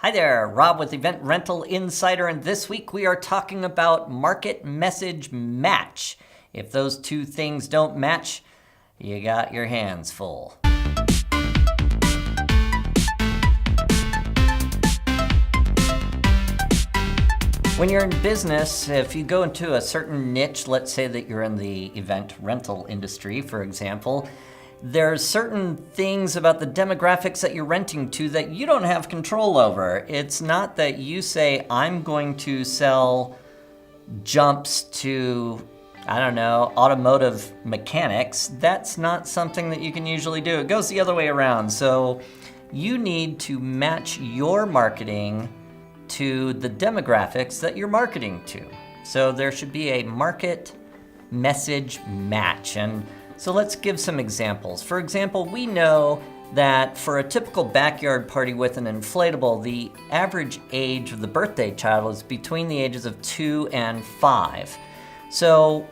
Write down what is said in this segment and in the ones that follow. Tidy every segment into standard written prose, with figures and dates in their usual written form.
Hi there, Rob with Event Rental Insider, and this week we are talking about market message match. If those two things don't match, you got your hands full. When you're in business, if you go into a certain niche, let's say that you're in the event rental industry, for example, there's certain things about the demographics that you're renting to that you don't have control over. It's not that you say, I'm going to sell jumps to, automotive mechanics. That's not something that you can usually do. It goes the other way around. So you need to match your marketing to the demographics that you're marketing to. So there should be a market message match. And so let's give some examples. For example, we know that for a typical backyard party with an inflatable, the average age of the birthday child is between the ages of 2 and 5. So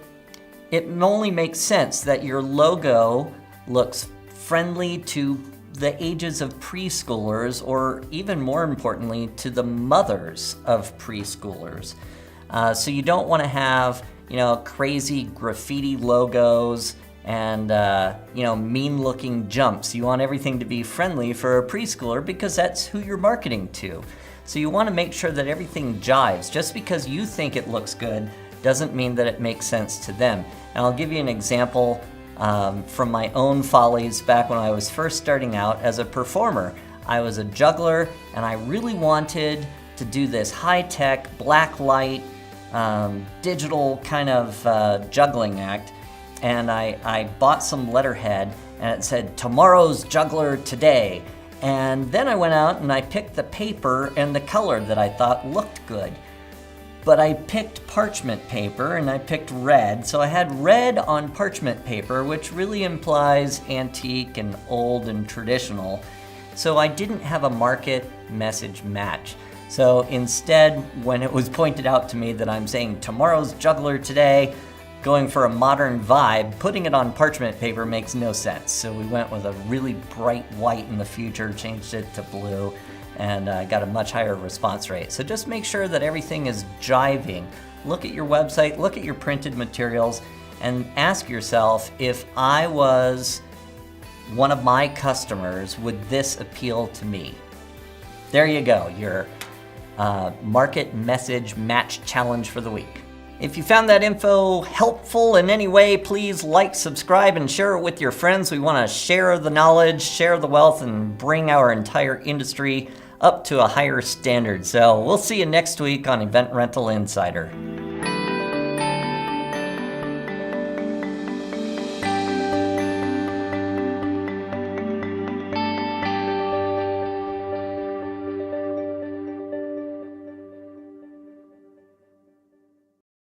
it only makes sense that your logo looks friendly to the ages of preschoolers, or even more importantly, to the mothers of preschoolers. So you don't want to have, crazy graffiti logos and, mean-looking jumps. You want everything to be friendly for a preschooler because that's who you're marketing to. So you want to make sure that everything jives. Just because you think it looks good doesn't mean that it makes sense to them. And I'll give you an example from my own follies back when I was first starting out as a performer. I was a juggler, and I really wanted to do this high-tech, black light, digital kind of juggling act. And I bought some letterhead, and it said, "Tomorrow's Juggler Today." And then I went out and I picked the paper and the color that I thought looked good. But I picked parchment paper, and I picked red. So I had red on parchment paper, which really implies antique and old and traditional. So I didn't have a market message match. So instead, when it was pointed out to me that I'm saying tomorrow's juggler today, going for a modern vibe, putting it on parchment paper makes no sense. So we went with a really bright white in the future, changed it to blue, and got a much higher response rate. So just make sure that everything is jiving. Look at your website, look at your printed materials, and ask yourself, if I was one of my customers, would this appeal to me? There you go, your market message match challenge for the week. If you found that info helpful in any way, please like, subscribe, and share it with your friends. We want to share the knowledge, share the wealth, and bring our entire industry up to a higher standard. So we'll see you next week on Event Rental Insider.